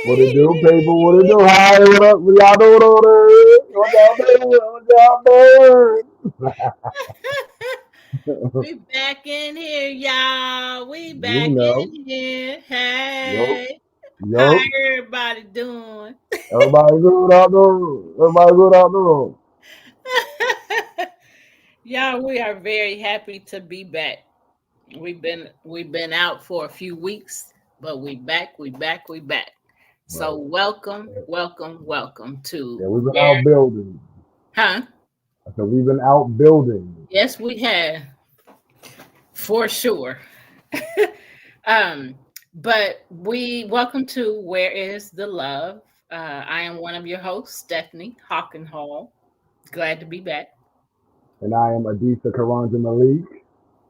What it do, people? What it do? Hi, what up? What y'all doing over there? What y'all doing? What y'all doing? We back in here, y'all. We You back know. in here. Yup. Hey, how Yup. everybody doing? Everybody good out there. Everybody good out there. Y'all, we are very happy to be back. We've been out for a few weeks, but we back. So Right. welcome Yeah, to we've been where out building. huh? I said we've been out building. Yes, we have for sure. Um, but we welcome to Where is the Love? I am one of your hosts, Stephanie Hawkenhall. Glad to be back. And I am Adisa Karanja Malik,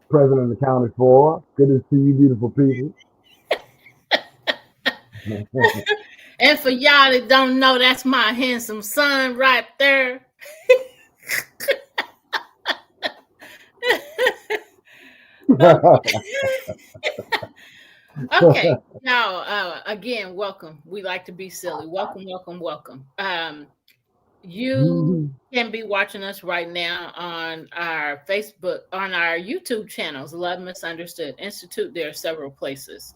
president accounted for. Good to see you, beautiful people. And for y'all that don't know, that's my handsome son right there. Okay, now again, welcome. We like to be silly. Welcome. You can be watching us right now on our Facebook, on our YouTube channels, Love Misunderstood Institute. There are several places.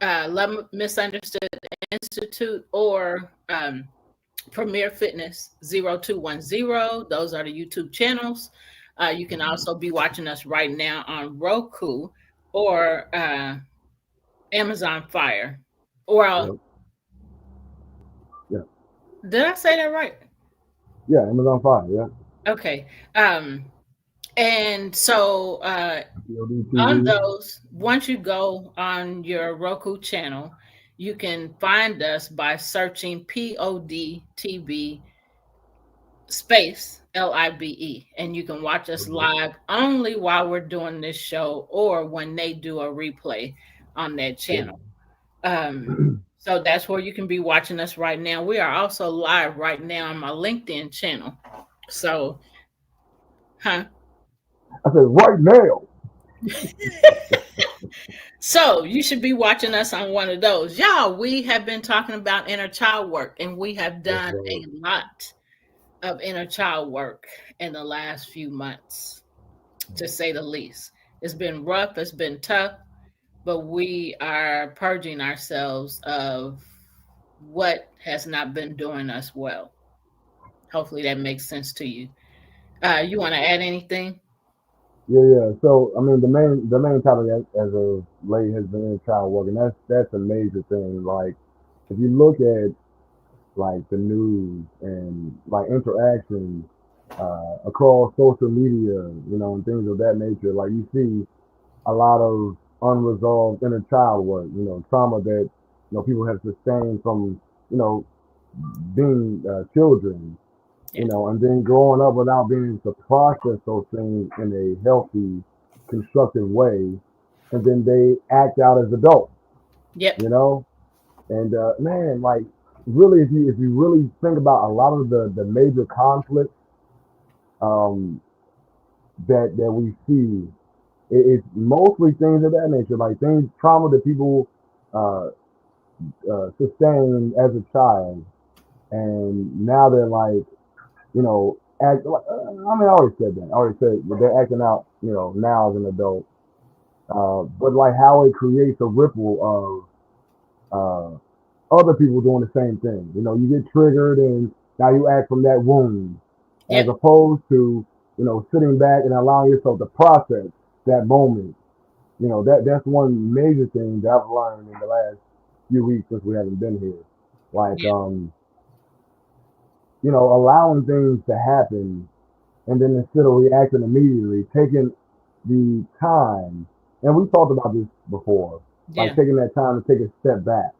Love Misunderstood Institute or Premier Fitness 0210. Those are the YouTube channels. You can also be watching us right now on Roku or Amazon Fire. Or Yep. Yeah. did I say that right? Yeah, Amazon Fire, yeah. Okay. And so POD on TV. those, once you go on your Roku channel, you can find us by searching POD space LIBE, and you can watch us live only while we're doing this show or when they do a replay on that Yeah. channel. So that's where you can be watching us right now. We are also live right now on my LinkedIn channel. So, huh? I said right now. So you should be watching us on one of those. Y'all, we have been talking about inner child work, and we have Yes, done sir. a lot of inner child work in the last few months, to say the least. It's been rough, it's been tough, but we are purging ourselves of what has not been doing us well. Hopefully that makes sense to you. You want to add anything? Yeah, yeah. So I mean, the main topic as of late has been in child work, and that's a major thing. Like if you look at like the news and like interactions across social media, and things of that nature, like you see a lot of unresolved inner child work, trauma that people have sustained from you know being children, Yeah. and then growing up without being able to process those things in a healthy, constructive way, and then they act out as adults, Yep. you know. And man, like really, if you really think about a lot of the major conflicts um, that we see, it's mostly things of that nature, like things trauma that people uh, sustain as a child, and now they're like act. I mean, I already said that. I already said but they're acting out, now as an adult. But like how it creates a ripple of other people doing the same thing. You get triggered and now you act from that wound, as Yep. opposed to sitting back and allowing yourself to process that moment. That's one major thing that I've learned in the last few weeks since we haven't been here. Like Yep. allowing things to happen, and then instead of reacting immediately, taking the time, and we talked about this before, like Yeah. taking that time to take a step back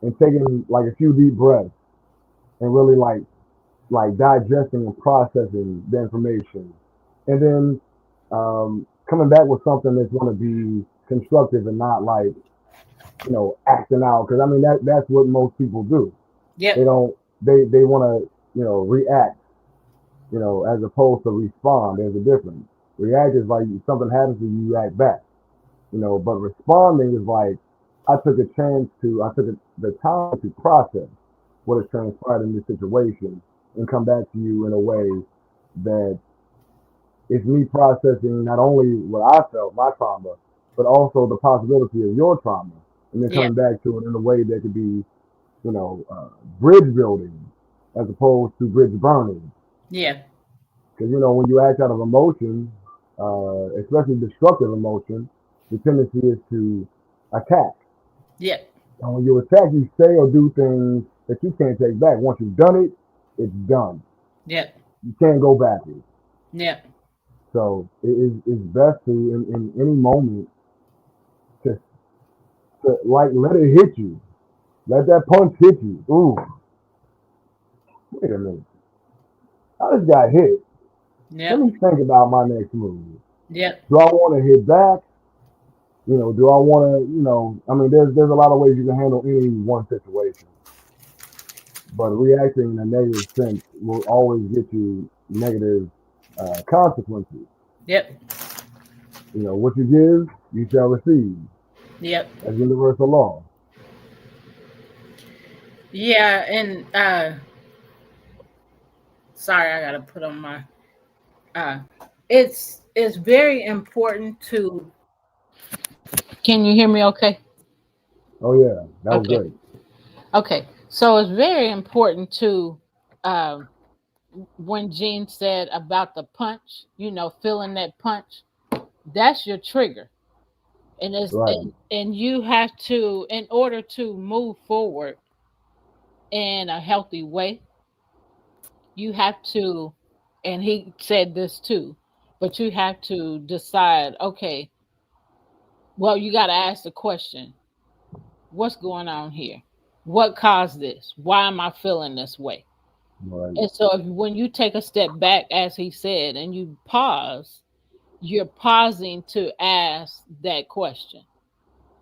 and taking like a few deep breaths and really like digesting and processing the information, and then coming back with something that's going to be constructive and not like acting out, because I mean that's what most people do. They Yep. don't they want to react, as opposed to respond. There's a difference. React is like something happens to you, you react back, but responding is like, I took the time to process what has transpired in this situation and come back to you in a way that it's me processing not only what I felt, my trauma, but also the possibility of your trauma, and then Yeah. coming back to it in a way that could be, you know, bridge building as opposed to bridge burning. Yeah. Because when you act out of emotion, especially destructive emotion, the tendency is to attack. Yeah. And when you attack, you say or do things that you can't take back. Once you've done it, it's done. Yeah. You can't go backwards. Yeah. So it's best to, in any moment, to, like let it hit you. Let that punch hit you. Ooh, wait a minute. I just got hit. Let Yeah. me think about my next move. Yeah. Do I want to hit back? Do I want to? I mean, there's a lot of ways you can handle any one situation, but reacting in a negative sense will always get you negative consequences. Yep. What you give, you shall receive. Yep. That's universal law. Yeah. And sorry, I gotta put on my uh it's very important to, can you hear me okay? Oh yeah, that was Okay. great. Okay. So it's very important to, um when Gene said about the punch, feeling that punch, that's your trigger. Right, And you have to, in order to move forward in a healthy way, you have to, and he said this too, but you have to decide, okay, well, you got to ask the question, what's going on here? What caused this? Why am I feeling this way? right, And so when you take a step back, as he said, and you pause, you're pausing to ask that question,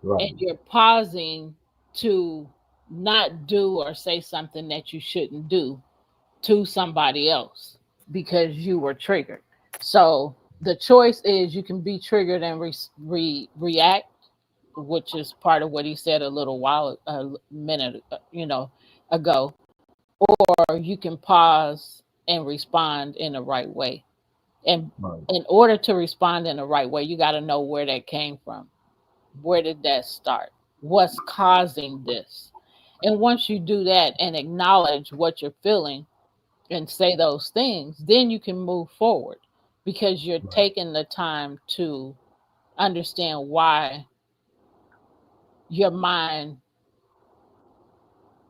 and right, you're pausing to not do or say something that you shouldn't do to somebody else because you were triggered. So the choice is, you can be triggered and react, which is part of what he said a minute, ago, or you can pause and respond in the right way. And right, in order to respond in the right way, you got to know where that came from. Where did that start? What's causing this? And once you do that and acknowledge what you're feeling and say those things, then you can move forward, because you're right. taking the time to understand why your mind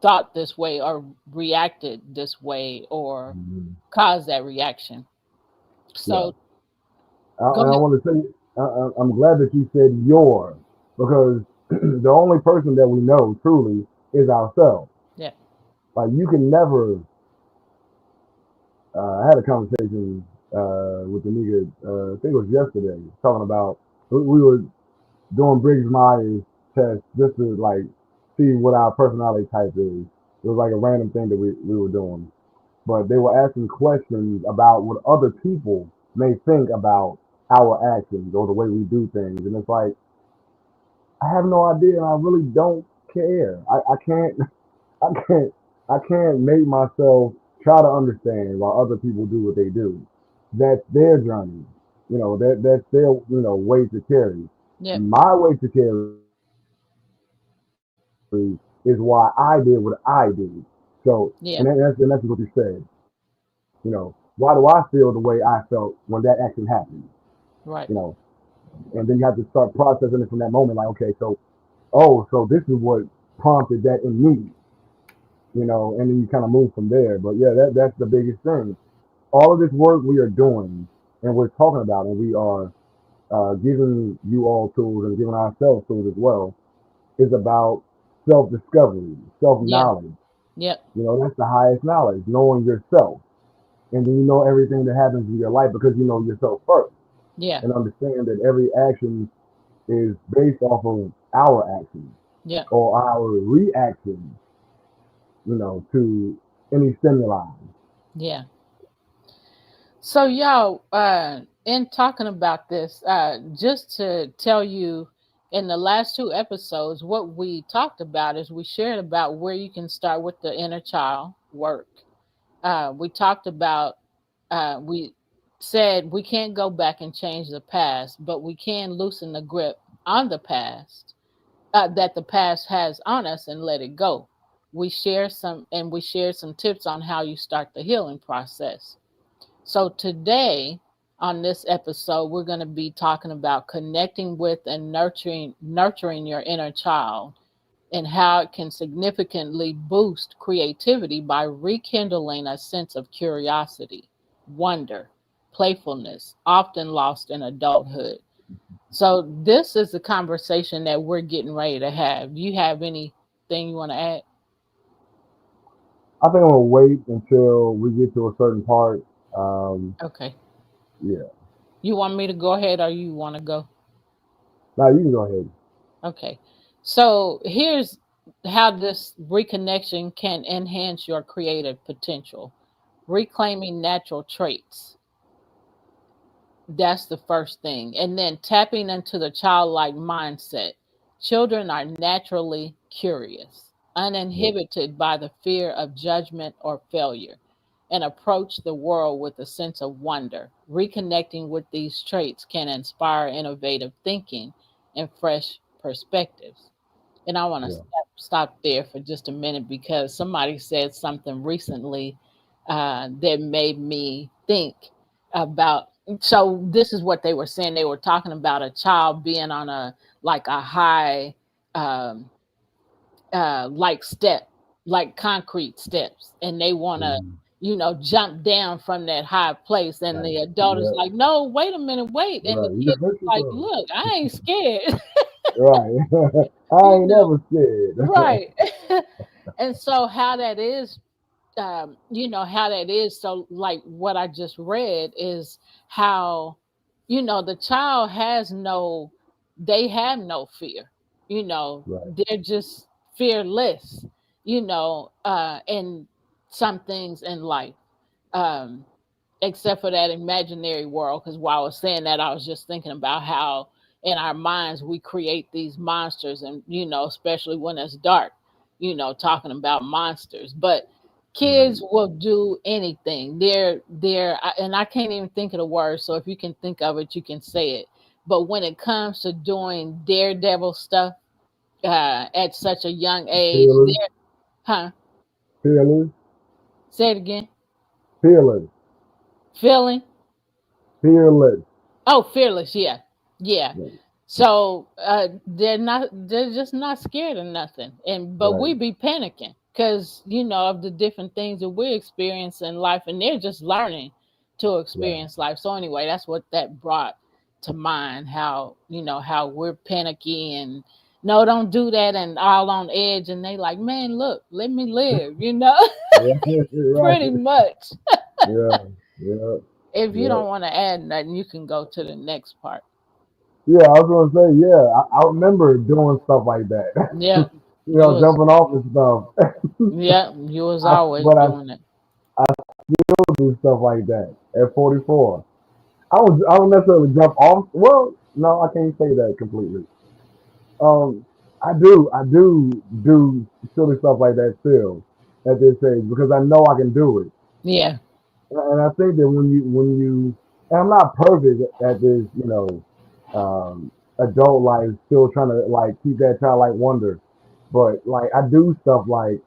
thought this way, or reacted this way, or Mhm. caused that reaction. Yeah. So go And I ahead. want to say, I'm glad that you said your, because the only person that we know truly is ourselves. Yeah. Like you can never. I had a conversation with the nigga. I think it was yesterday, talking about we were doing Briggs Myers test just to like see what our personality type is. It was like a random thing that we were doing, but they were asking questions about what other people may think about our actions or the way we do things, and it's like I have no idea, and I really don't care. I can't, I can't, I can't make myself try to understand why other people do what they do. That's their journey. That's their weight to carry. Yep. My weight to carry is why I did what I did. So, and that's what you Yeah. said. Why do I feel the way I felt when that action happened? You know, Right. and then you have to start processing it from that moment. Like, okay, so this is what prompted that in me. And then you kind of move from there. But yeah, that's the biggest thing. All of this work we are doing and we're talking about, and we are giving you all tools and giving ourselves tools as well, is about self discovery, self Yeah. knowledge. Yep. That's the highest knowledge, knowing yourself. And then you know everything that happens in your life because you know yourself first, Yeah. and understand that every action is based off of our actions Yep. or our reactions, to any stimuli. Yeah. So y'all, in talking about this, just to tell you, In the last two episodes, what we talked about is we shared about where you can start with the inner child work. We talked about, we said we can't go back and change the past, but we can loosen the grip on the past, that the past has on us, and let it go. We shared some tips on how you start the healing process. So today on this episode, we're going to be talking about connecting with and nurturing your inner child, and how it can significantly boost creativity by rekindling a sense of curiosity, wonder, playfulness, often lost in adulthood. So this is the conversation that we're getting ready to have. Do you have anything you want to add? I think I'm gonna wait until we get to a certain part. Um, Okay. yeah. You want me to go ahead or you want to go? Now you can go ahead. Okay. So here's how this reconnection can enhance your creative potential. Reclaiming natural traits. That's the first thing. And then tapping into the childlike mindset. Children are naturally curious, Yeah. uninhibited by the fear of judgment or failure, and approach the world with a sense of wonder. Reconnecting with these traits can inspire innovative thinking and fresh perspectives. And I want to Yeah. stop there for just a minute because somebody said something recently that made me think about. So this is what they were saying. They were talking about a child being on a like a high, um, like step, like concrete steps, and they want to, Mhm. jump down from that high place. And Right. the adult is Yeah. like, "No, wait a minute, wait." And the Right. You kid can is fix like, yourself. "Look, I ain't scared." Right. I you ain't know, never scared. right. And so how that is, how that is. So like what I just read is how, the child has no, they have no fear. Right. They're just fearless, in some things in life. Um, except for that imaginary world. Because while I was saying that, I was just thinking about how in our minds we create these monsters, and especially when it's dark, talking about monsters. But kids Right. will do anything. And I can't even think of the word. So if you can think of it, you can say it. But when it comes to doing daredevil stuff at such a young age, Fearless. huh? Fearless. Say it again. Fearless. Feeling. Fearless. Oh, fearless. Yeah. Yeah. Right. So they're just not scared of nothing. But Right. we be panicking because, of the different things that we experience in life, and they're just learning to Right. experience life. So anyway, that's what that brought to mind, how, how we're panicky and no, don't do that, and all on edge, and they like, man, look, let me live, Yeah. Right. pretty much. Yeah. Yeah. If you Yeah. don't want to add nothing, you can go to the next part. Yeah. I was gonna say, yeah, I remember doing stuff like that. Yep. You was Jumping off and stuff. Yep, you was always But I doing it. still do stuff like that at 44. I don't necessarily jump off. Well, no, I can't say that completely. Um, I do silly stuff like that still at this age because I know I can do it. Yeah. And I think that and I'm not perfect at this, adult life, still trying to like keep that childlike wonder. But like I do stuff like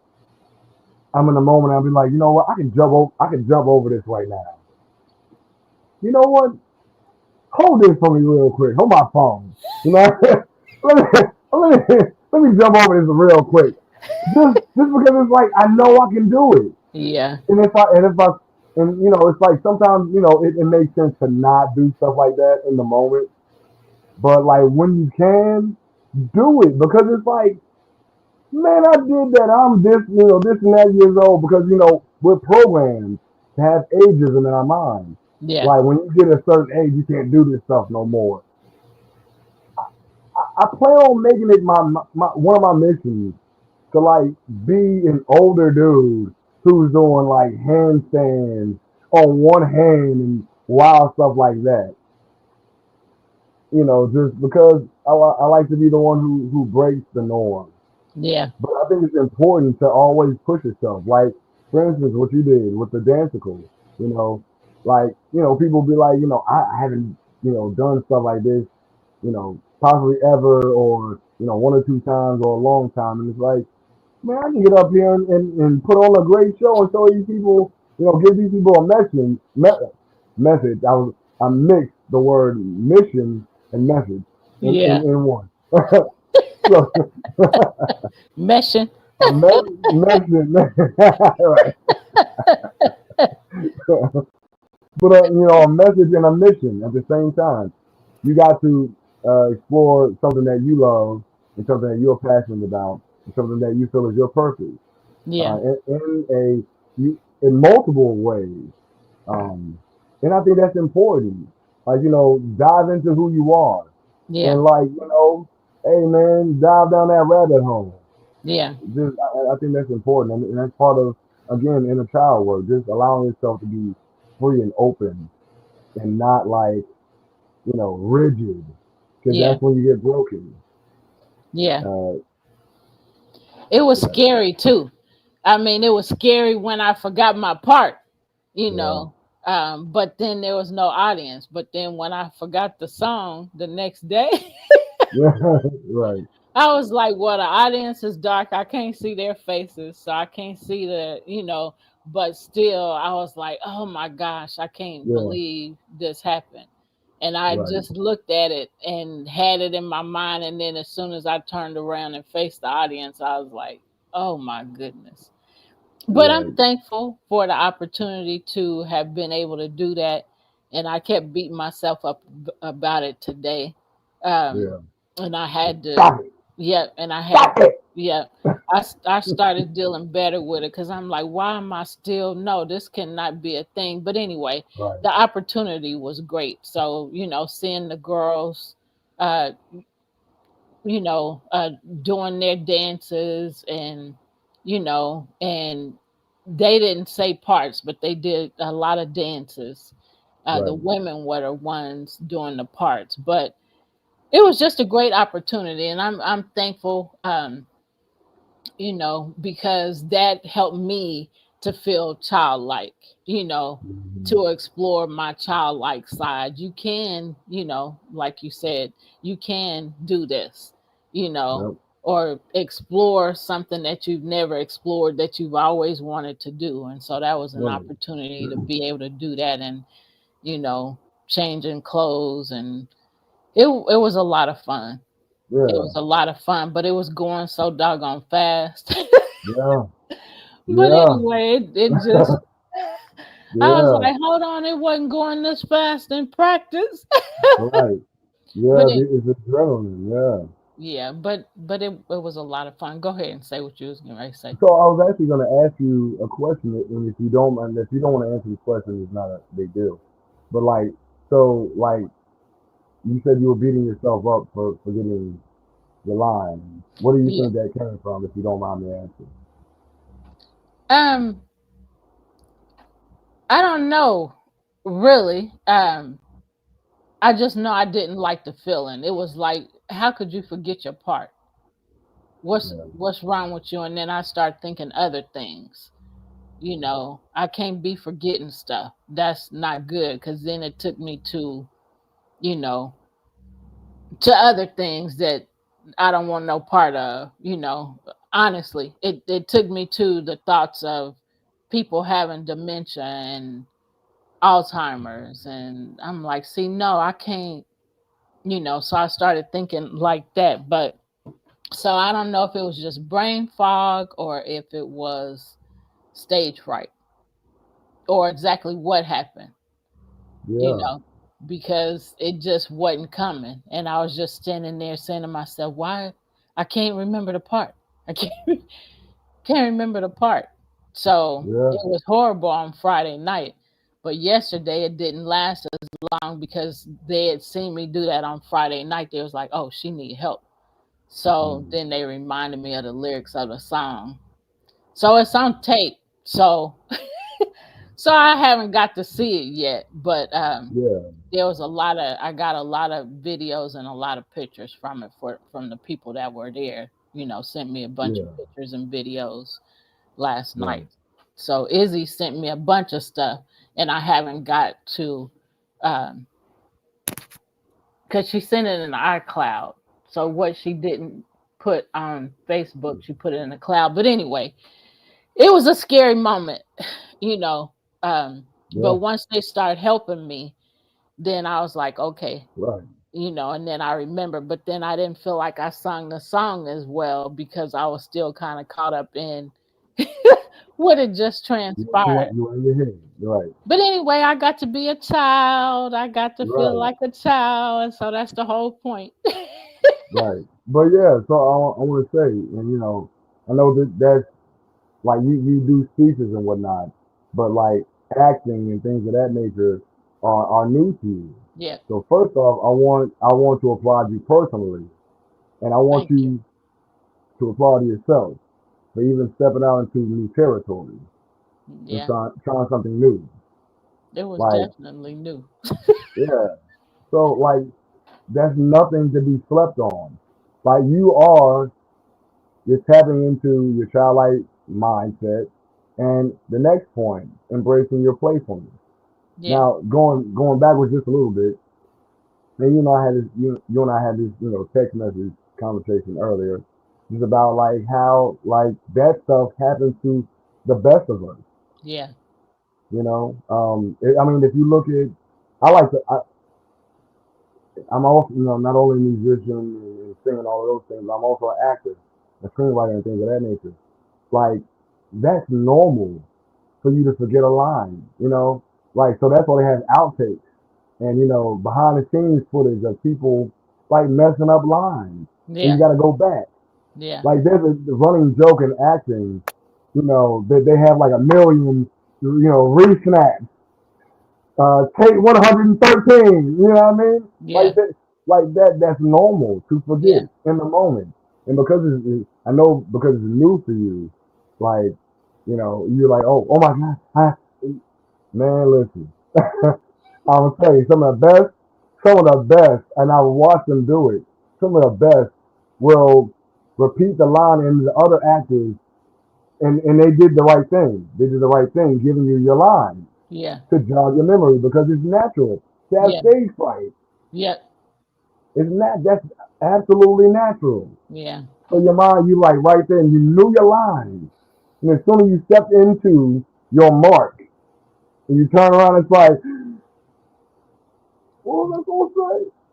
I'm in the moment. I'll be like, you know what? I can jump over this right now. You know what? Hold this for me real quick. Hold my phone. You know, let me let me jump over this real quick. Just because it's like I know I can do it. Yeah. And it's like sometimes it makes sense to not do stuff like that in the moment, but like when you can do it because it's like, man, I did that. I'm this and that years old because we're programmed to have ageism in our minds. Yeah. Like when you get a certain age, you can't do this stuff no more. I plan on making it my one of my missions to like be an older dude who's doing like handstands on one hand and wild stuff like that. just because I like to be the one who breaks the norm. Yeah. But I think it's important to always push yourself. Like, for instance, what you did with the dancicles, people be like, I haven't, done stuff like this, possibly ever, or, one or two times or a long time. And it's like, man, I can get up here and put on a great show and show these people, give these people a message. I mixed the word mission and message Yeah. in one. So, Meshing. a message, right? But a message and a mission at the same time. You got to explore something that you love and something that you're passionate about and something that you feel is your purpose Yeah. in multiple ways. Um, and I think that's important. Like, dive into who you are. Yeah. And, like, hey, man, dive down that rabbit hole. Yeah. I think that's important. And that's part of, again, inner child work, just allowing yourself to be free and open and not, like, rigid. Because Yeah. that's when you get broken. Yeah. Uh, It was yeah, scary too. I mean, it was scary when I forgot my part, you yeah, know. But then there was no audience. But then when I forgot the song the next day, yeah, right, I was like, well, the audience is dark. I can't see their faces. So I can't see but still, I was like, oh my gosh, I can't yeah, believe this happened. And I right, just looked at it and had it in my mind. And then as soon as I turned around and faced the audience, I was like, oh my goodness. But I'm right, thankful for the opportunity to have been able to do that. And I kept beating myself up about it today. Um, yeah. and I had to, Stop it, yeah, and I had, stop it. yeah, I started dealing better with it because I'm like, why am I still, no, this cannot be a thing. But anyway, Right, the opportunity was great. So, seeing the girls, uh, you know, uh, doing their dances and they didn't say parts, but they did a lot of dances. The right. women were the ones doing the parts, but it was just a great opportunity, and I'm thankful. Because that helped me to feel childlike, Hmm. to explore my childlike side. You can, like you said, you can do this, you know, Yep, or explore something that you've never explored that you've always wanted to do. And so that was an right. opportunity to be able to do that and, you know, changing clothes and it was a lot of fun. It Yeah, was a lot of fun, but it was going so doggone fast. yeah, But yeah, anyway, it just I was yeah. like, hold on, it wasn't going this fast in practice. Right. But Yeah, it's adrenaline. Yeah. yeah, but it was a lot of fun. Go ahead and say what you was going to say. So I was actually going to ask you a question, and if you don't want to answer this question, it's not a big deal. But like, so like, you said you were beating yourself up for getting the line. What do you Yeah. think that came from, if you don't mind me asking? Um, I don't know really. I just know I didn't like the feeling. It was like, how could you forget your part? Yeah. What's wrong with you? And then I start thinking other things. I can't be forgetting stuff. That's not good because then it took me you know, to other things that I don't want no part of. Honestly, it took me to the thoughts of people having dementia and Alzheimer's. And I'm like, see, no, I can't. So I started thinking like that. But so I don't know if it was just brain fog or if it was stage fright or exactly what happened, you Yeah. know, because it just wasn't coming. And I was just standing there saying to myself, why I can't remember the part. I can't can't remember the part. So Yeah. it was horrible on Friday night. But yesterday it didn't last as long because they had seen me do that on Friday night. They was like, oh, she need help. So Mm. then they reminded me of the lyrics of the song. So it's on tape. So So I haven't got to see it yet, but Yeah, there was a lot of I got a lot of videos and a lot of pictures from it from the people that were there. Sent me a bunch of yeah, pictures and videos last right, night. So Izzy sent me a bunch of stuff, and I haven't got to um because she sent it in the iCloud. So what she didn't put on Facebook, she put it in the cloud. But anyway, it was a scary moment, you know. But yeah, once they start helping me, then I was like, okay, right. and then I remember, but then I didn't feel like I sung the song as well because I was still kind of caught up in what had just transpired. You were in your head. Right, But anyway, I got to be a child. I got to feel right, like a child. And so that's the whole point. right. But yeah, so I want to say, and I know that's like you do speeches and whatnot, but like acting and things of that nature are new to you. Yeah. So first off, I want to applaud you personally, and I want Thank you. you to applaud yourself for even stepping out into new territory and Yeah. trying something new. It was Like, definitely new. yeah. So like that's nothing to be slept on. Like you're tapping into your childlike mindset. And the next point, embracing your playfulness. Yeah. Now, going backwards just a little bit, and I had this, you and I had this, text message conversation earlier, just about like how like that stuff happens to the best of us. Yeah. I mean, if you look at, I like to, I'm also, not only a musician and singing all of those things, but I'm also an actor, a screenwriter, and things of that nature. Like that's normal for you to forget a line. Like so that's why they have outtakes and behind the scenes footage of people like messing up lines, and you Yeah. got to go back. Yeah. Like there's a running joke in acting, that they have like a million, re-snaps. Take 113. You know what I mean? Yeah. Like that. That's normal to Yeah. forget in the moment, and because I know because it's new for you, like you're like, oh my god, man, listen. I'm gonna tell you some of the best, and I watch them do it. Some of the best will repeat the line, and the other actors, and they did the right thing. They did the right thing, giving you your line Yeah. to jog your memory because it's natural to have Yeah. stage fright. Yeah. It's not that's absolutely natural. Yeah. So your mind, you like right there, and you knew your line, and as soon as you stepped into your mark, and you turn around, it's like, what was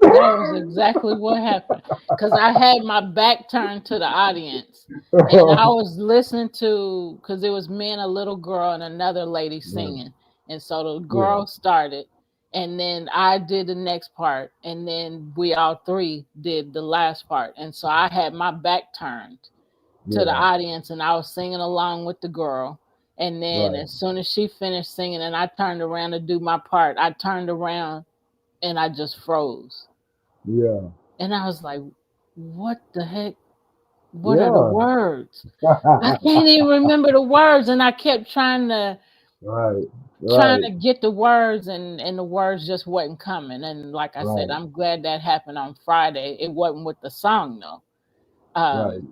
I That was exactly what happened. Because I had my back turned to the audience and I gonna was listening to, because it was me and a little girl and another lady say? singing. And so the Yeah, girl started, and then I did the next part, and then we all three did the last part. And so I had my back turned to the yeah, audience and I was singing along with the girl. And then right, as soon as she finished singing and I turned around to do my part, I turned around and I just froze. yeah, And I was like, what the heck? What are the yeah. words? I can't even remember the words. And I kept Right, trying right, to get the words, and the words just wasn't coming. And like I said, right, I'm glad that happened on Friday. It wasn't with the song though. right.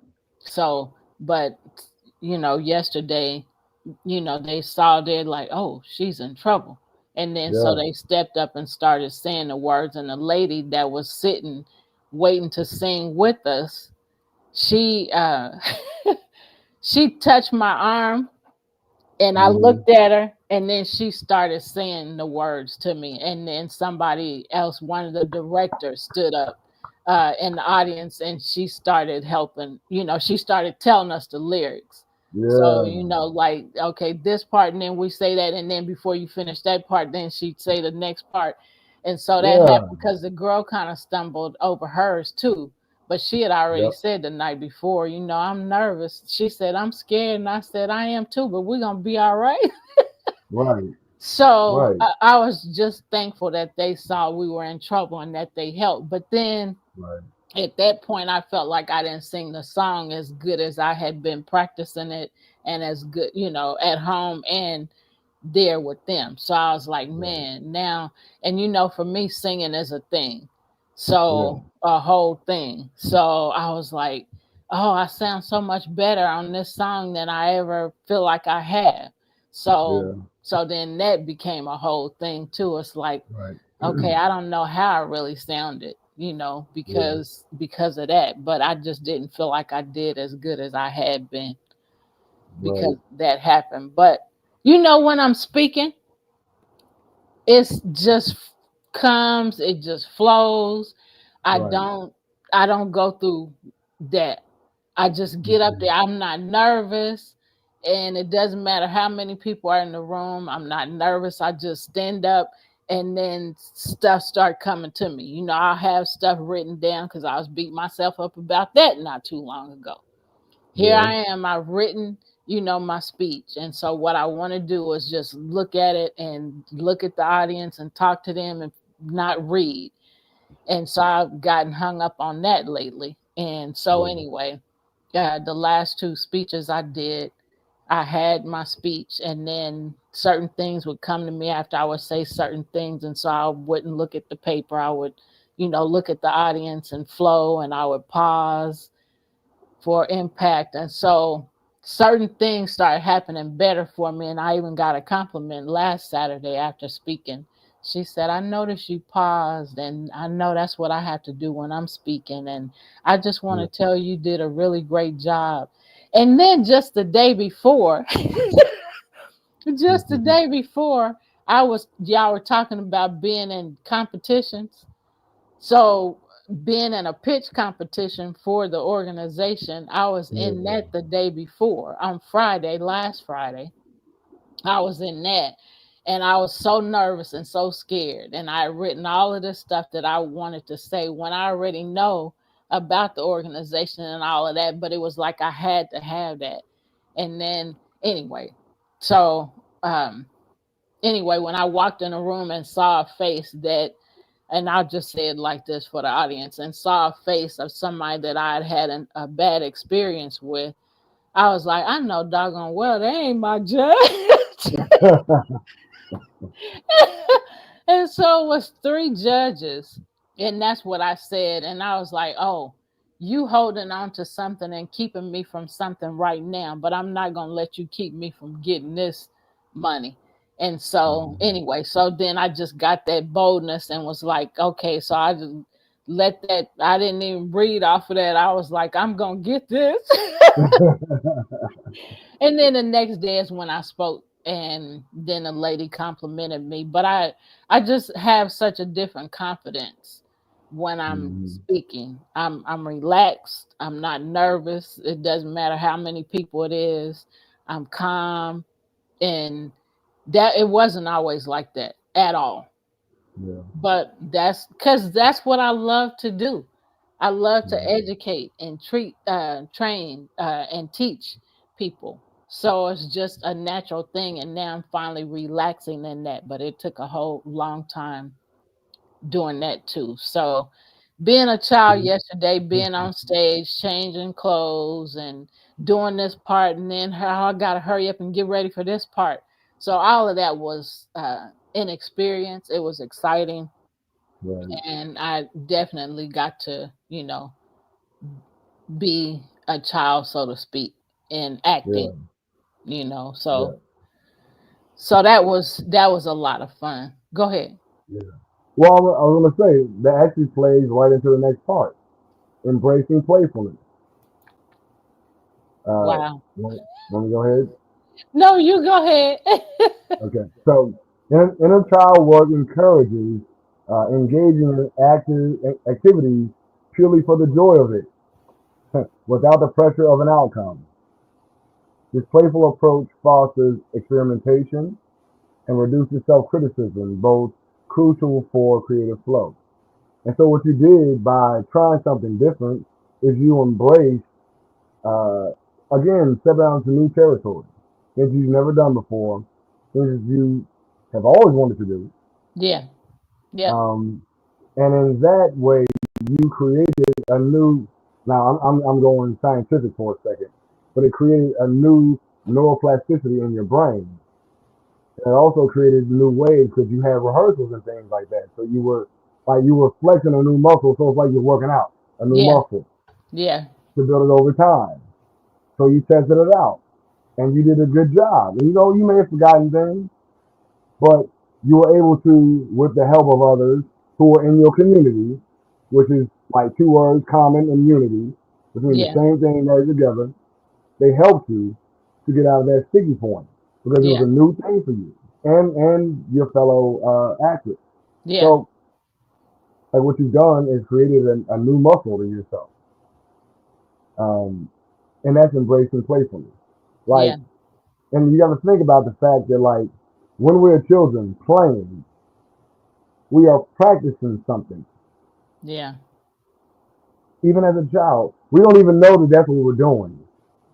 So but yesterday, they saw, they're like, oh, she's in trouble. And then so Yeah, they stepped up and started saying the words. And the lady that was sitting, waiting to sing with us, she she touched my arm, and I hmm, looked at her, and then she started saying the words to me. And then somebody else, one of the directors, stood up in the audience, and she started helping. She started telling us the lyrics. So, yeah, like, okay, this part, and then we say that, and then before you finish that part, then she'd say the next part. And so that yeah, happened because the girl kind of stumbled over hers too. But she had already yep, said the night before, I'm nervous. She said, I'm scared. And I said, I am too, but we're going to be all right. right, So right, I was just thankful that they saw we were in trouble and that they helped. But then right, at that point, I felt like I didn't sing the song as good as I had been practicing it, and as good, at home and there with them. So I was like, Right. man, now, and for me, singing is a thing. Yeah. So a whole thing. So I was like, oh, I sound so much better on this song than I ever feel like I have. So Yeah. so then that became a whole thing too. It's like, Right. okay, I don't know how I really sounded, Yeah. because of that, but I just didn't feel like I did as good as I had been because Right. that happened. But when I'm speaking, it's just comes, it just flows. I Right. don't I don't go through that. I just get up Mhm. there. I'm not nervous. And it doesn't matter how many people are in the room. I'm not nervous. I just stand up and then stuff start coming to me. I'll have stuff written down because I was beating myself up about that not too long ago. Here Yeah. I am, I've written, my speech. And so what I want to do is just look at it and look at the audience and talk to them and not read. And so I've gotten hung up on that lately. And so Yeah. anyway, the last two speeches I did, I had my speech, and then certain things would come to me after I would say certain things. And so I wouldn't look at the paper. I would, look at the audience and flow, and I would pause for impact. And so certain things started happening better for me. And I even got a compliment last Saturday after speaking. She said, I noticed you paused, and I know that's what I have to do when I'm speaking. And I just want Yeah. to tell you did a really great job. And then just the day before, just the day before, y'all were talking about being in competitions. So, being in a pitch competition for the organization, I was in Yeah. that the day before on Friday, last Friday. I was in that. And I was so nervous and so scared. And I had written all of this stuff that I wanted to say when I already know about the organization and all of that. But it was like I had to have that. And then, anyway, so, when I walked in a room and saw a face that, and I'll just say it like this for the audience, and saw a face of somebody that I had had a bad experience with, I was like, I know doggone well they ain't my judge. And so it was three judges, and that's what I said. And I was like, oh, you holding on to something and keeping me from something right now, but I'm not gonna let you keep me from getting this money. And so Mhm. anyway, so then I just got that boldness and was like, okay, so I just let that, I didn't even read off of that. I was like, I'm gonna get this. And then the next day is when I spoke, and then a lady complimented me. But I just have such a different confidence when I'm Mhm. speaking. I'm relaxed. I'm not nervous. It doesn't matter how many people it is. I'm calm, and that it wasn't always like that at all. Yeah. But that's because that's what I love to do. I love to Right. educate and train, and teach people. So it's just a natural thing. And now I'm finally relaxing in that. But it took a whole long time doing that too. So being a child yesterday, being on stage, changing clothes, and doing this part, and then how I got to hurry up and get ready for this part. So all of that was an experience. It was exciting, Right. and I definitely got to, be a child, so to speak, in acting, Yeah. So Yeah. that was a lot of fun. Go ahead. Yeah. Well, I was gonna say that actually plays right into the next part, embracing playfulness. Uh, Wow. want me to go ahead? No, you go ahead. Okay. So, inner child work encourages engaging in activities purely for the joy of it, without the pressure of an outcome. This playful approach fosters experimentation and reduces self-criticism, both crucial for creative flow. And so, what you did by trying something different is you embrace, uh, again, step out into new territory, things you've never done before, things you have always wanted to do. Yeah. Yep. Um, and in that way, you created a new. Now, I'm going scientific for a second, but it created a new neuroplasticity in your brain. And it also created new ways because you had rehearsals and things like that. So you were flexing a new muscle, so it's like you're working out a new Yeah. muscle Yeah. to build it over time. So you tested it out and you did a good job. And you may have forgotten things, but you were able to, with the help of others who are in your community, which is like two words, common and unity, between the Yeah. same thing merged together, they helped you to get out of that sticky point because it was Yeah. a new thing for you and your fellow actors. Yeah. So, like what you've done is created a new muscle in yourself, um, and that's embracing playfulness. Like, Yeah. and you got to think about the fact that like when we're children playing, we are practicing something. Yeah. Even as a child, we don't even know that that's what we're doing.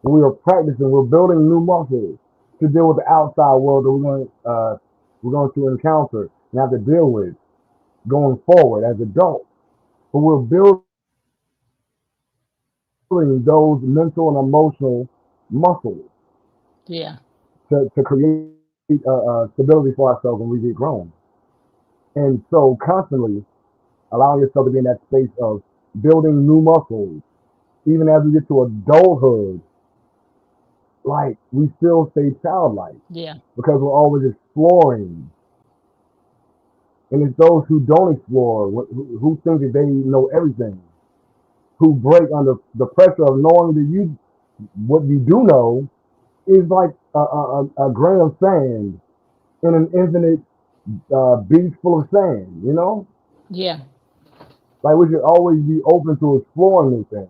We are practicing. We're building new muscles to deal with the outside world that we're going to encounter and have to deal with going forward as adults. But we're building those mental and emotional muscles to create Yeah. stability for ourselves when we get grown. And so constantly allowing yourself to be in that space of building new muscles, even as we get to adulthood, like we still stay childlike Yeah. because we're always exploring. And it's those who don't explore, who think that they know everything, who break under the pressure of knowing that what you do know is like a grain of sand in an infinite beach full of sand. Yeah. Like we should always be open to exploring new things,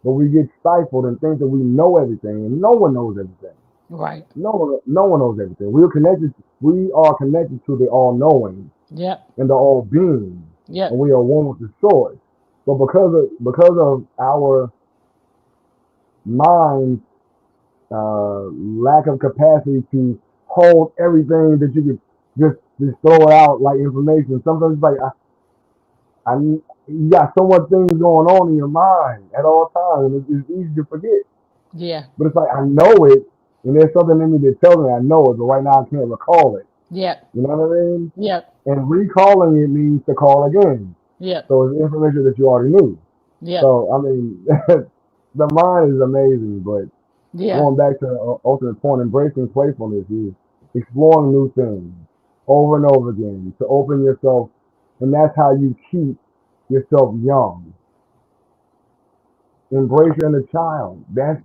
but we get stifled and think that we know everything, and no one knows everything. Right. No one knows everything. We are connected to the all-knowing Yep. and the all-being, and Yep. we are one with the source. But because of our mind's lack of capacity to hold everything that you could just throw it out like information. Sometimes it's like I you got so much things going on in your mind at all times, and it's easy to forget. Yeah. But it's like I know it, and there's something in me that tells me I know it, but right now I can't recall it. Yep. You know what I mean? Yep. And recalling it means to call again. Yep. So it's information that you already knew. Yep. So I mean, the mind is amazing, but Yeah. going back to the ultimate point, embracing playfulness is exploring new things over and over again to open yourself, and that's how you keep yourself young. Embrace your inner child. That's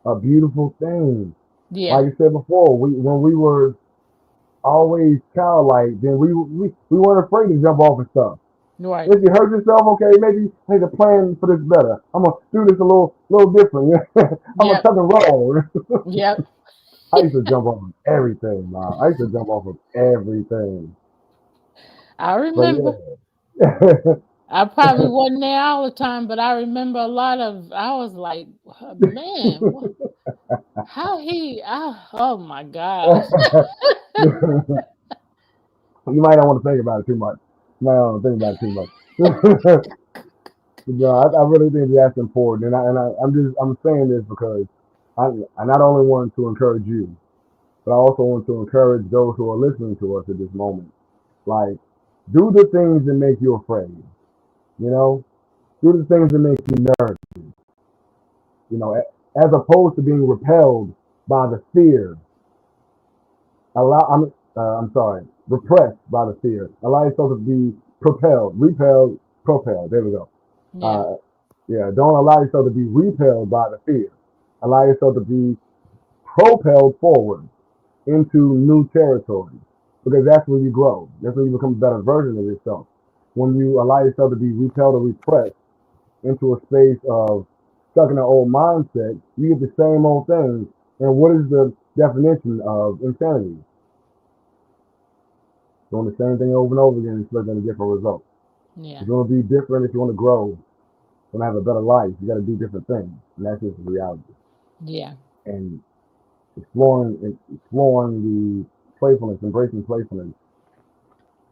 a beautiful thing. Yeah. Like I said before, when we were always childlike, then we weren't afraid to jump off of stuff. Right. If you hurt yourself, okay, maybe hey, the plan for this better. I'm gonna do this a little different. I'm gonna Yep. tuck and roll. Yep. I used to jump off of everything, man. I used to jump off of everything. I But remember. yeah. I probably wasn't there all the time, but I remember a lot of. I was like, man, how he? Oh my gosh. You might not want to think about it too much. You might not want to think about it too much. I really think that's important, I'm saying this because I not only want to encourage you, but I also want to encourage those who are listening to us at this moment. Like, do the things that make you afraid. You know, do the things that make you nervous. As opposed to being repelled by the fear. I'm sorry, repressed by the fear. Allow yourself to be propelled. There we go. Yeah. Uh, yeah, don't allow yourself to be repelled by the fear. Allow yourself to be propelled forward into new territory because that's when you grow. That's when you become a better version of yourself. When you allow yourself to be repelled or repressed into a space of stuck in an old mindset, you get the same old things. And what is the definition of insanity? Doing the same thing over and over again, expecting a different result. Yeah. It's going to be different if you want to grow, want to have a better life. You got to do different things, and that's just the reality. Yeah. And exploring the playfulness, embracing playfulness,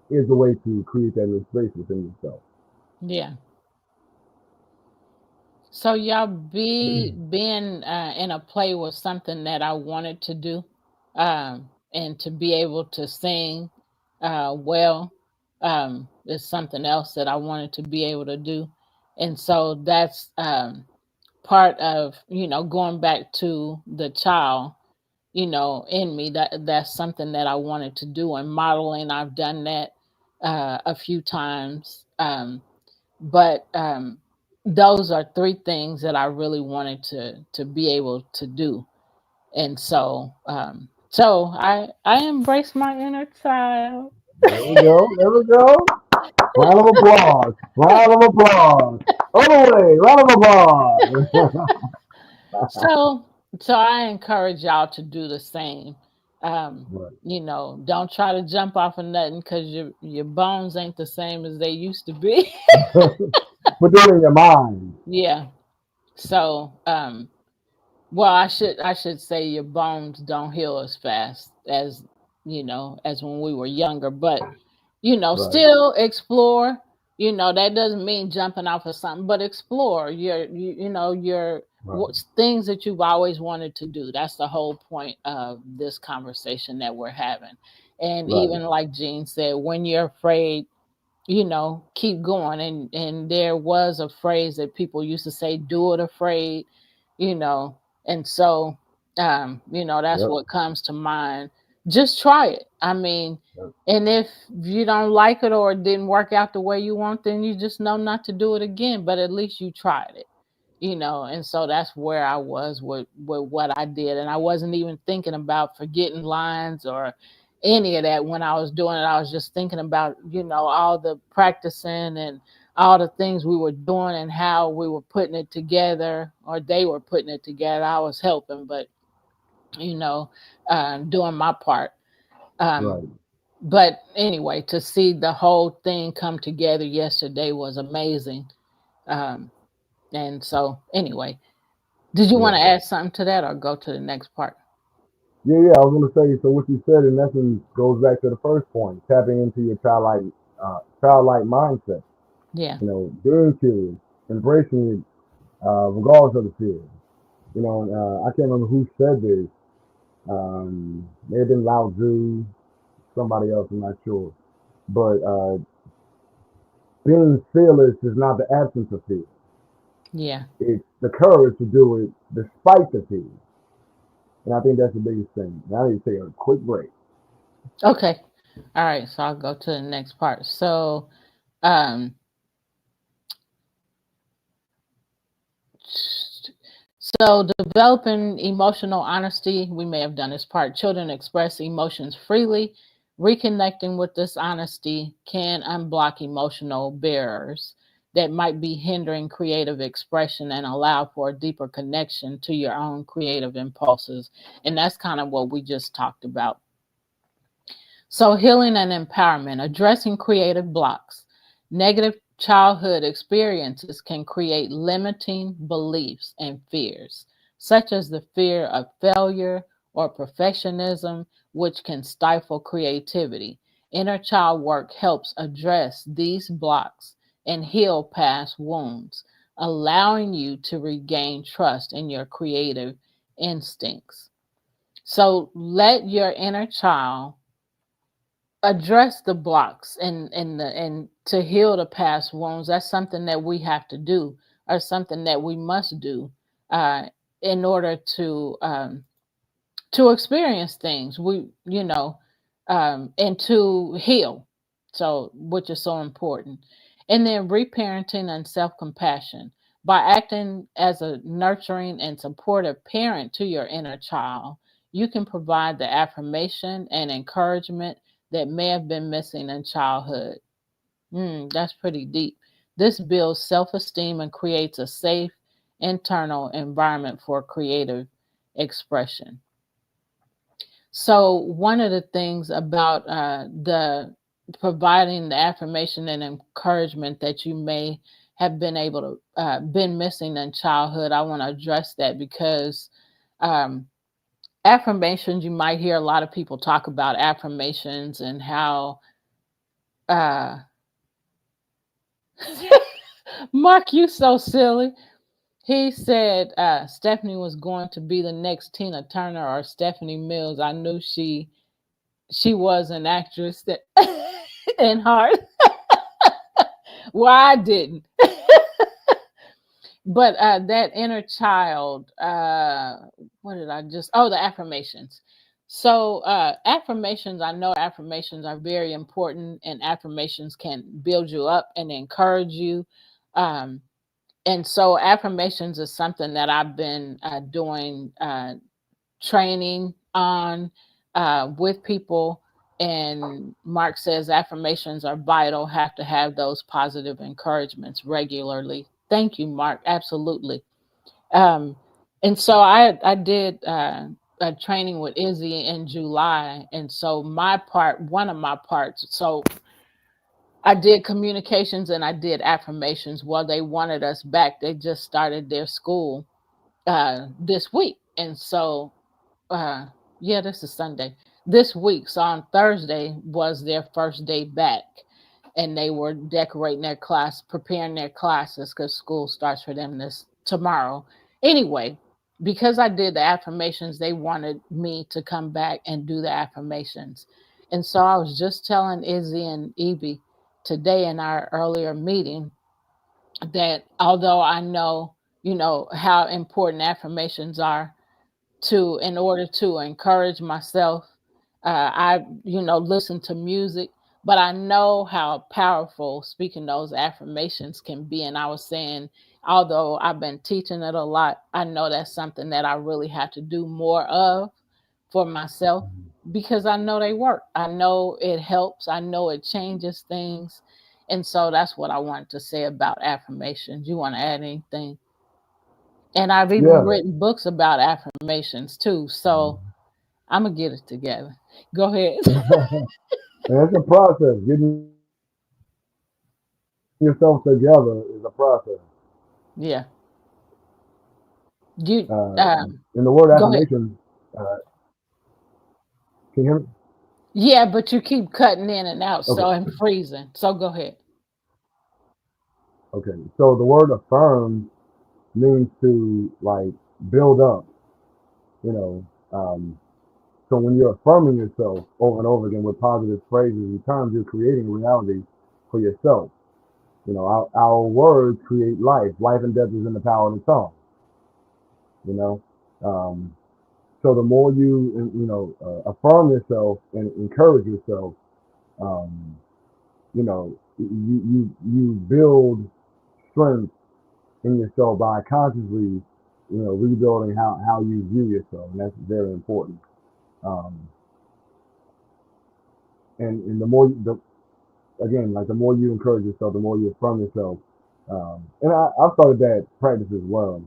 is the way to create that new space within yourself. Yeah. So y'all being in a play was something that I wanted to do. and to be able to sing well is something else that I wanted to be able to do. And so that's part of, going back to the child, in me, that's something that I wanted to do. And modeling, I've done that a few times. But those are three things that I really wanted to be able to do. And so I embrace my inner child. There we go. There we go. Round of applause. Round of applause. All the way. Round of applause. So so I encourage y'all to do the same. Um, Right. don't try to jump off of nothing because your bones ain't the same as they used to be. Put that in your mind. Yeah. So well, I should say your bones don't heal as fast as when we were younger, but Right. still explore. That doesn't mean jumping off of something, but explore your Right. things that you've always wanted to do. That's the whole point of this conversation that we're having. And Right. even like Jean said, when you're afraid, keep going. And there was a phrase that people used to say, do it afraid, you know, and so that's Yep. what comes to mind. Just try it. I mean, Yep. and if you don't like it or it didn't work out the way you want, then you just know not to do it again. But at least you tried it, and so that's where I was with what I did. And I wasn't even thinking about forgetting lines or any of that when I was doing it. I was just thinking about, all the practicing and all the things we were doing and how we were putting it together, or they were putting it together. I was helping, but, you know, doing my part. Um, Right. but anyway, to see the whole thing come together yesterday was amazing. Um, and so, anyway, did you want to Yeah. add something to that or go to the next part? Yeah, yeah. I was gonna say. So what you said in essence goes back to the first point: tapping into your childlike mindset. Yeah. Being curious, embracing it, regardless of the fear. I can't remember who said this. May have been Lao Tzu, somebody else. I'm not sure. But being fearless is not the absence of fear. Yeah. It's the courage to do it despite the fear. And I think that's the biggest thing. Now I need to take a quick break. Okay. All right. So I'll go to the next part. Um, So, developing emotional honesty, we may have done this part. Children express emotions freely. Reconnecting with this honesty can unblock emotional barriers that might be hindering creative expression and allow for a deeper connection to your own creative impulses. And that's kind of what we just talked about. So, healing and empowerment, addressing creative blocks. Negative childhood experiences can create limiting beliefs and fears, such as the fear of failure or perfectionism, which can stifle creativity. Inner child work helps address these blocks and heal past wounds, allowing you to regain trust in your creative instincts. So, let your inner child address the blocks and to heal the past wounds. That's something that we have to do, or something that we must do, uh, in order to experience things and to heal, so which is so important. And then reparenting and self-compassion, by acting as a nurturing and supportive parent to your inner child, you can provide the affirmation and encouragement that may have been missing in childhood. That's pretty deep. This builds self-esteem and creates a safe internal environment for creative expression. So one of the things about the providing the affirmation and encouragement that you may have been able to been missing in childhood, I want to address that because um, affirmations, you might hear a lot of people talk about affirmations and how uh, Mark, you so silly. He said Stephanie was going to be the next Tina Turner or Stephanie Mills. I knew she She was an actress that in heart. Well, I didn't. But that inner child, what did I just, oh, the affirmations. So affirmations, I know affirmations are very important, and affirmations can build you up and encourage you. Um, and so affirmations is something that I've been doing training on with people. And Mark says affirmations are vital, have to have those positive encouragements regularly. Thank you, Mark. Absolutely. um, and so I did a training with Izzy in July, and so my part, one of my parts, so I did communications and I did affirmations. Well, they wanted us back. They just started their school this week, and so uh yeah, this is Sunday. This week, so on Thursday was their first day back, and they were decorating their class, preparing their classes because school starts for them this tomorrow. Anyway, because I did the affirmations, they wanted me to come back and do the affirmations. And so I was just telling Izzy and Evie today in our earlier meeting that although I know, how important affirmations are, to in order to encourage myself, I listen to music, but I know how powerful speaking those affirmations can be. And I was saying, although I've been teaching it a lot, I know that's something that I really have to do more of for myself, because I know they work. I know it helps. I know it changes things. And so that's what I wanted to say about affirmations. You want to add anything? And I've even Yeah. written books about affirmations too. So I'm gonna get it together. Go ahead. And it's a process. Getting yourself together is a process. Yeah. You And the word go ahead. affirmation, uh, can you hear me? Yeah, but you keep cutting in and out, so Okay. I'm freezing. So go ahead. Okay. So the word affirm means to like build up, you know. So when you're affirming yourself over and over again with positive phrases and terms, you're creating reality for yourself. Our words create life. Life and death is in the power of the tongue. You know, um, so the more you affirm yourself and encourage yourself, um, you build strength in yourself by consciously, rebuilding how you view yourself, and that's very important. Um, and the more the again, like the more you encourage yourself, the more you affirm yourself. And I've started that practice as well.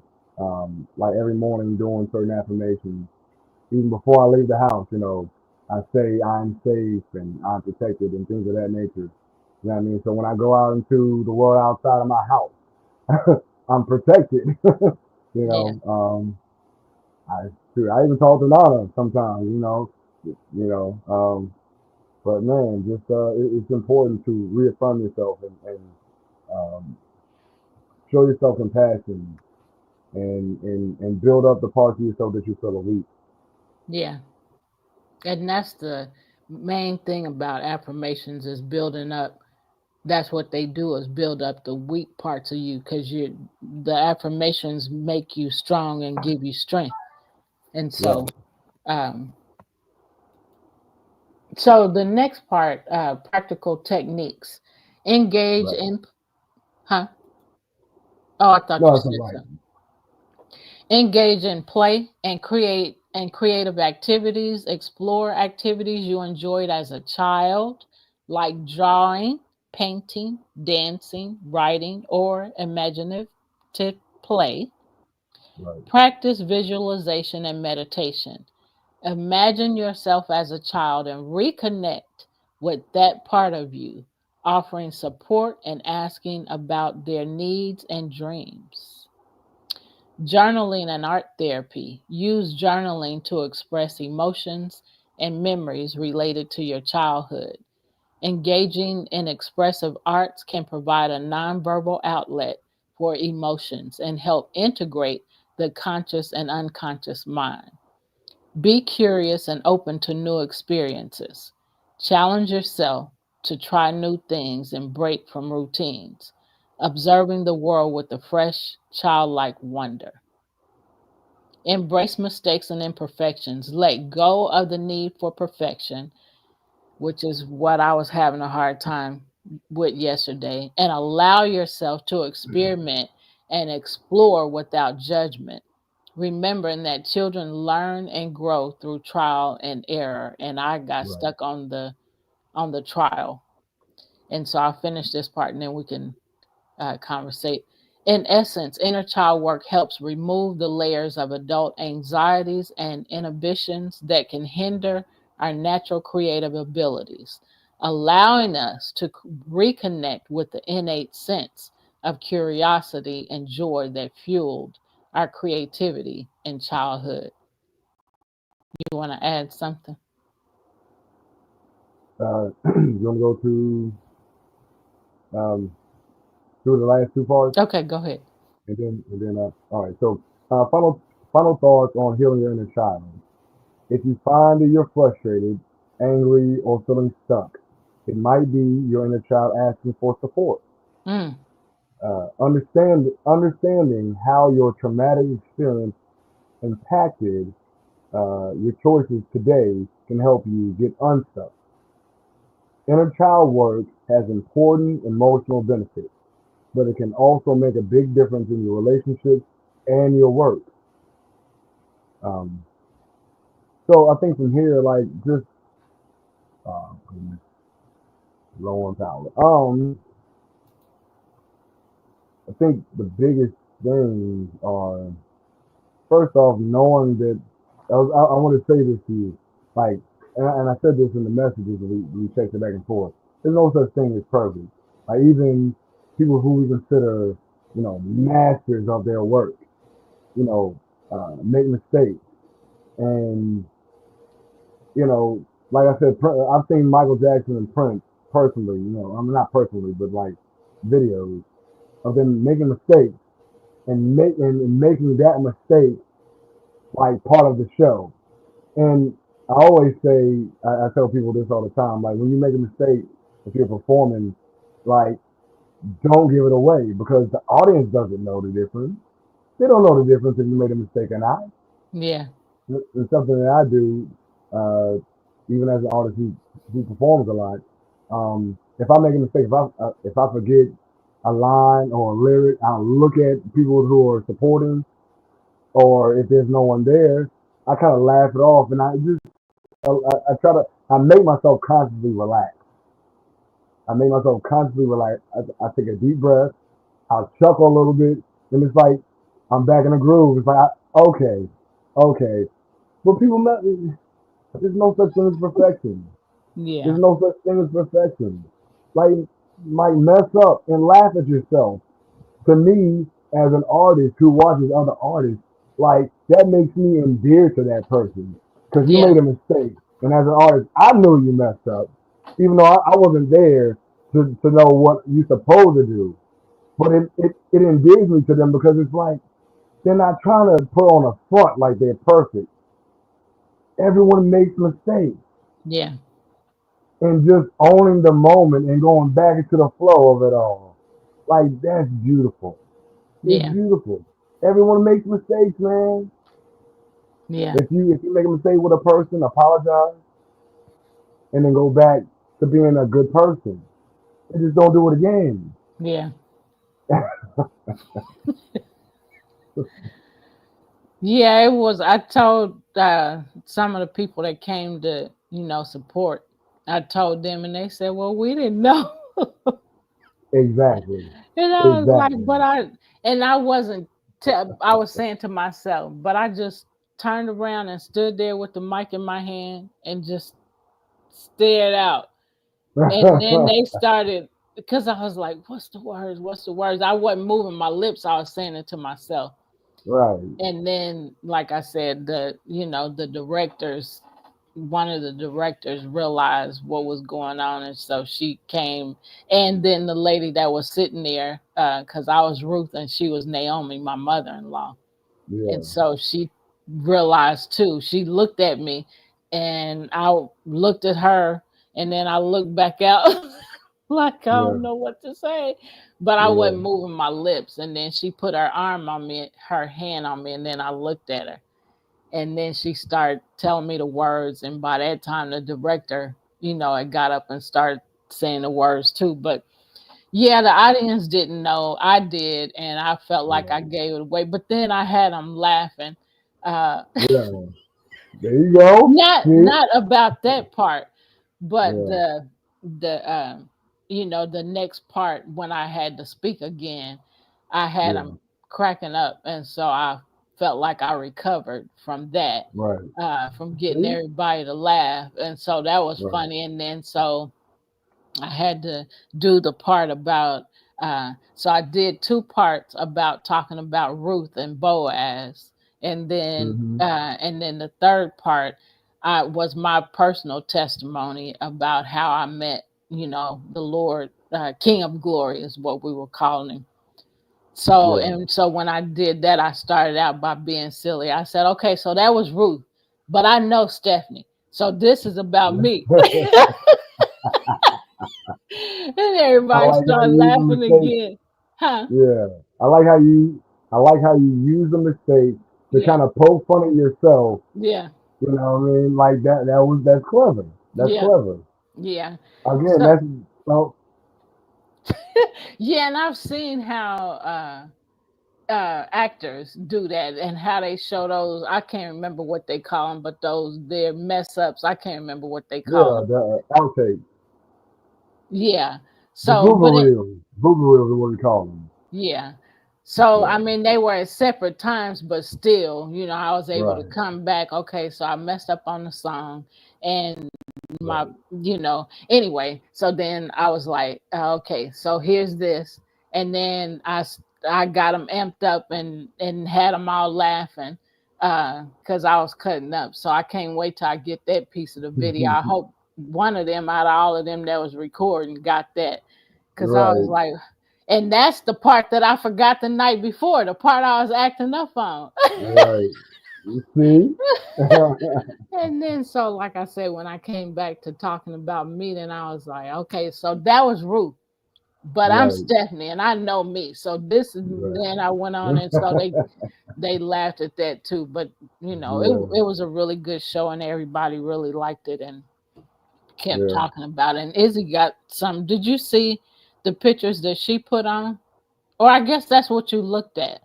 Like every morning doing certain affirmations, even before I leave the house, I say I'm safe and I'm protected and things of that nature. You know what I mean? So when I go out into the world outside of my house, I'm protected. you Yeah. know, um, I even talk to Nana sometimes. You know. But man, just it's important to reaffirm yourself and um, show yourself compassion and build up the parts of yourself that you feel are weak. Yeah. And that's the main thing about affirmations is building up. That's what they do, is build up the weak parts of you, because the affirmations make you strong and give you strength. And Right, um so the next part, practical techniques. Engage right. in, huh? Oh, I thought No, you it's all said right. so. Engage in play and creative activities. Explore activities you enjoyed as a child, like drawing, painting, dancing, writing, or imaginative play. Right. Practice visualization and meditation. Imagine yourself as a child and reconnect with that part of you, offering support and asking about their needs and dreams. Journaling and art therapy. Use journaling to express emotions and memories related to your childhood. Engaging in expressive arts can provide a nonverbal outlet for emotions and help integrate the conscious and unconscious mind. Be curious and open to new experiences. Challenge yourself to try new things and break from routines, observing the world with a fresh, childlike wonder. Embrace mistakes and imperfections. Let go of the need for perfection, which is what I was having a hard time with yesterday, and allow yourself to experiment and explore without judgment. Remembering that children learn and grow through trial and error, and I got Right. stuck on the trial, and so I'll finish this part, and then we can conversate. In essence, inner child work helps remove the layers of adult anxieties and inhibitions that can hinder our natural creative abilities, allowing us to reconnect with the innate sense of curiosity and joy that fueled our creativity in childhood. You want to add something? You want to go to um, do the last two parts, Okay, go ahead. all right. So, final thoughts on healing your inner child. If you find that you're frustrated, angry, or feeling stuck, it might be your inner child asking for support. Mm, Understanding how your traumatic experience impacted your choices today can help you get unstuck. Inner child work has important emotional benefits, but it can also make a big difference in your relationships and your work. Um, so I think from here, like just goodness, low on power. I think the biggest things are first off knowing that I want to say this to you, like, and I said this in the messages that we texted back and forth. There's no such thing as perfect. Like even people who we consider, masters of their work, you know, make mistakes. And, like I said, I've seen Michael Jackson and Prince personally, I mean, not personally, but like videos of them making mistakes and making that mistake like part of the show. And I always say, I tell people this all the time, like when you make a mistake, if you're performing, like don't give it away because the audience doesn't know the difference. They don't know the difference if you made a mistake or not. yeah, It's something that I do, uh, even as an artist who performs a lot. If I make a mistake, if I forget a line or a lyric, I'll look at people who are supporting, or if there's no one there, I kind of laugh it off, and I try to I make myself consciously relax. I make myself consciously relax. I take a deep breath. I'll chuckle a little bit, and it's like I'm back in the groove. It's like okay, okay. But there's no such thing as perfection. yeah, There's no such thing as perfection. Like, might mess up and laugh at yourself. To me, as an artist who watches other artists, like that makes me endeared to that person because you yeah, made a mistake. And as an artist, I knew you messed up, even though I wasn't there to know what you're supposed to do. But it endears me to them because it's like they're not trying to put on a front like they're perfect. Everyone makes mistakes. yeah, And just owning the moment and going back into the flow of it all. Like that's beautiful. It's yeah, beautiful. Everyone makes mistakes, man. yeah, If you make a mistake with a person, apologize and then go back to being a good person. And just don't do it again. yeah. Yeah, it was. I told some of the people that came to, support. I told them, and they said, "Well, we didn't know." Exactly. And I was like, Exactly. "But I," and I wasn't. I was saying to myself, but I just turned around and stood there with the mic in my hand and just stared out. And then they started because I was like, "What's the words? What's the words?" I wasn't moving my lips. I was saying it to myself. Right. And then, like I said, the directors, one of the directors realized what was going on, and so she came. And then the lady that was sitting there, because I was Ruth and she was Naomi, my mother-in-law, and Yeah. so she realized too. She looked at me, and I looked at her, and then I looked back out like I Yeah. don't know what to say, but I Yeah. wasn't moving my lips. And then she put her arm on me, her hand on me, and then I looked at her, and then she started telling me the words. And by that time, the director, had got up and started saying the words too. But yeah, the audience didn't know. I did, and I felt like I Yeah. gave it away. But then I had them laughing. Uh, Yeah. There you go. See? not about that part, but Yeah. the next part when I had to speak again, I had Yeah. them cracking up, and so I felt like I recovered from that, Right. from getting See? everybody to laugh, and so that was Right. funny. And then so I had to do the part about. So I did two parts about talking about Ruth and Boaz, Mm-hmm. and then the third part was my personal testimony about how I met, the Lord, King of Glory is what we were calling him. So Yeah. and so when I did that, I started out by being silly. I said, "Okay, so that was Ruth, but I know Stephanie, so this is about me." And I everybody like how started you use the laughing mistake. again. Huh? Yeah. I like how you I like how you use the mistake to Yeah. kind of poke fun at yourself. Yeah. You know what I mean? Like that's clever. That's Yeah. clever. Yeah. Again, So that's so yeah, and I've seen how actors do that and how they show those. I can't remember what they call them, but those their mess ups. I can't remember what they call yeah, them. the outtake. Yeah. The So, but booger it, reels. Booger reels is what we call them. yeah. So, I Yeah. mean, they were at separate times, but still, I was able to Right. come back. Okay, so I messed up on the song, and my, Right. anyway. So then I was like, okay, so here's this, and then I got them amped up and had them all laughing, because I was cutting up. So I can't wait till I get that piece of the video. I hope one of them out of all of them that was recording got that, because I was Right. like, and that's the part that I forgot the night before, the part I was acting up on. Right. You see? And then, so like I said, when I came back to talking about me, then I was like, okay, so that was Ruth, but I'm Right. Stephanie, and I know me. So this is, Right. then I went on, and so they laughed at that too. But Yeah. it was a really good show, and everybody really liked it and kept Yeah. talking about it. And Izzy got some. Did you see the pictures that she put on? Or I guess that's what you looked at.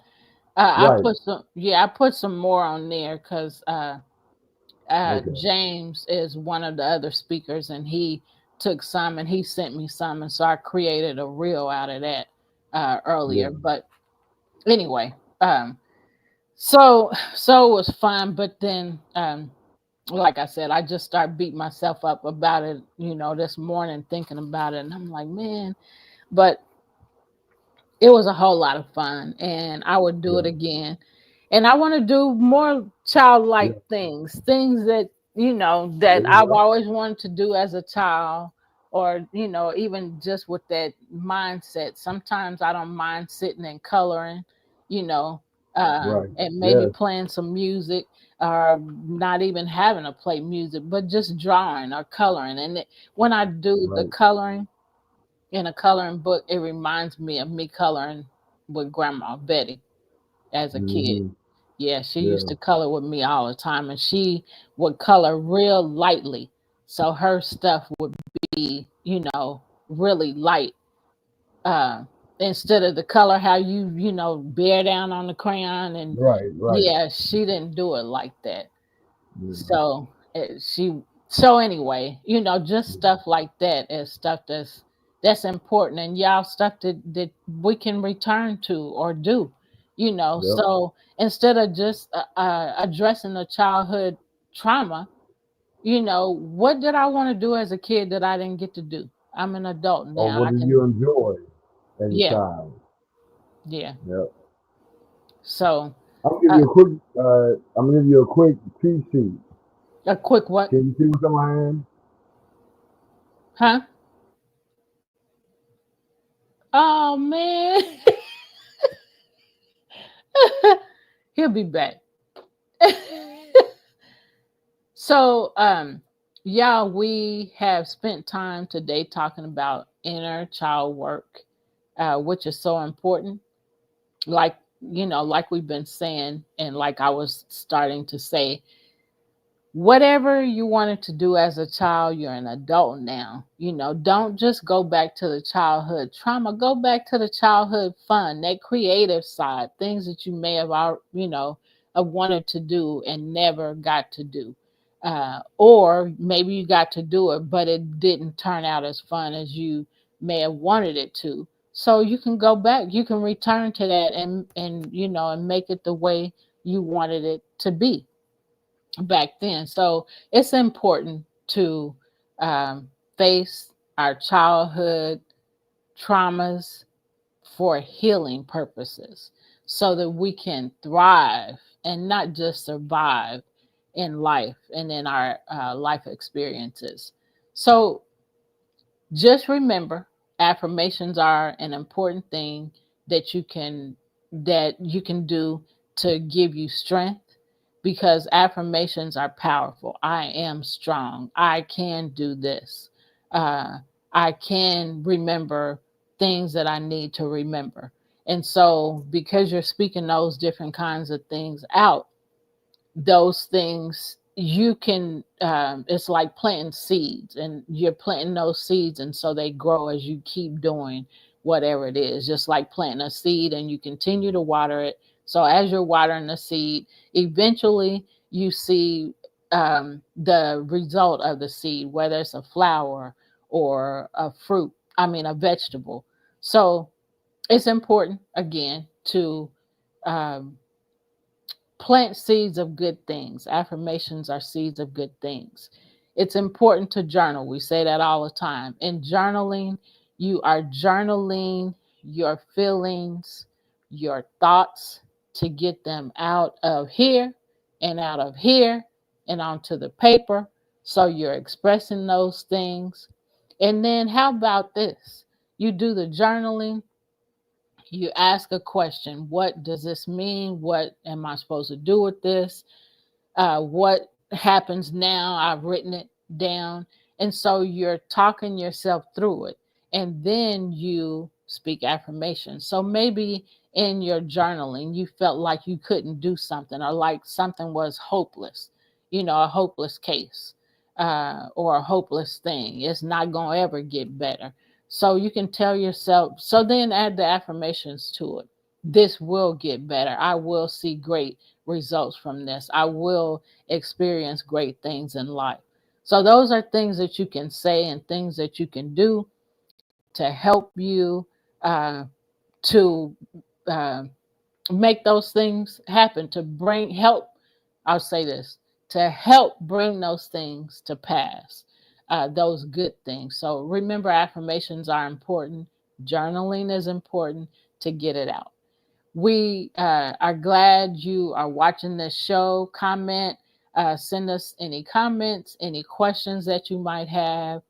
I Right. put some, yeah, I put some more on there because Okay. James is one of the other speakers, and he took some and he sent me some, and so I created a reel out of that earlier. Yeah. But anyway, so it was fun. But then, like I said, I just started beating myself up about it, this morning thinking about it, and I'm like, man, but it was a whole lot of fun, and I would do it Yeah. again. And I want to do more childlike Yeah. things that There that you I've go. always wanted to do as a child, or even just with that mindset. Sometimes I don't mind sitting and coloring, you know, Right. and maybe Yes. playing some music, or not even having to play music, but just drawing or coloring. And when I do the Right. coloring in a coloring book, it reminds me of me coloring with Grandma Betty as a kid. Mm-hmm. Yeah, she used Yeah. to color with me all the time, and she would color real lightly. So her stuff would be, really light. Uh, Instead of the color how bear down on the crayon, and Right. Right. yeah, she didn't do it like that. Yeah. So so anyway, just stuff like that is stuff that's important, and y'all stuff that we can return to or do, Yep. so instead of just addressing the childhood trauma, what did I want to do as a kid that I didn't get to do? I'm an adult Or now. what I did can. you enjoy as a Yeah. child? Yeah. Yep. So I'm gonna give uh, you a quick. I'm gonna give you a quick cheat sheet. a quick what? Can you see what's on my hand? Huh? Oh man. He'll be back. So, yeah, we have spent time today talking about inner child work, which is so important. Like, like we've been saying, and like I was starting to say, whatever you wanted to do as a child, you're an adult now. Don't just go back to the childhood trauma. Go back to the childhood fun, that creative side, things that you may have, wanted to do and never got to do. Or maybe you got to do it, but it didn't turn out as fun as you may have wanted it to. So you can go back, you can return to that and make it the way you wanted it to be back then. So it's important to um, face our childhood traumas for healing purposes so that we can thrive and not just survive in life and in our life experiences. So just remember, affirmations are an important thing that you can do to give you strength, because affirmations are powerful. I am strong. I can do this. Uh, I can remember things that I need to remember. And so, because you're speaking those different kinds of things out, those things you can it's like planting seeds, and you're planting those seeds, and so they grow as you keep doing whatever it is, just like planting a seed and you continue to water it. So as you're watering the seed, eventually you see the result of the seed, whether it's a flower or a fruit, I mean a vegetable. So it's important again to um, plant seeds of good things. Affirmations are seeds of good things. It's important to journal. We say that all the time. In journaling, you are journaling your feelings, your thoughts, to get them out of here and out of here and onto the paper. So you're expressing those things. And then, how about this? You do the journaling, you ask a question. What does this mean? What am I supposed to do with this? What happens now? I've written it down. And so you're talking yourself through it. And then you speak affirmations. So maybe in your journaling, you felt like you couldn't do something, or like something was hopeless, a hopeless case, or a hopeless thing. It's not going to ever get better. So you can tell yourself, so then add the affirmations to it. This will get better. I will see great results from this. I will experience great things in life. So those are things that you can say and things that you can do to help you to uh, make those things happen, to bring help. I'll say this, to help bring those things to pass, those good things. So remember, affirmations are important. Journaling is important to get it out. We are glad you are watching this show. Comment, send us any comments, any questions that you might have.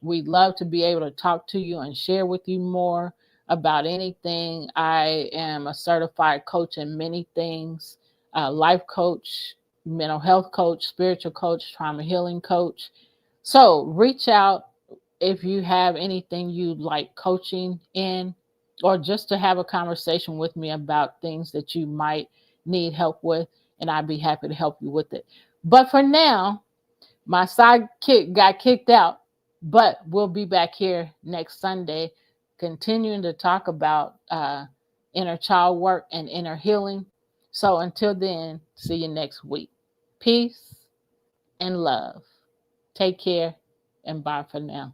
We'd love to be able to talk to you and share with you more about anything. I am a certified coach in many things, life coach, mental health coach, spiritual coach, trauma healing coach. So reach out if you have anything you'd like coaching in, or just to have a conversation with me about things that you might need help with, and I'd be happy to help you with it. But for now, my sidekick got kicked out, but we'll be back here next Sunday, continuing to talk about inner child work and inner healing. So until then, see you next week. Peace and love. Take care, and bye for now.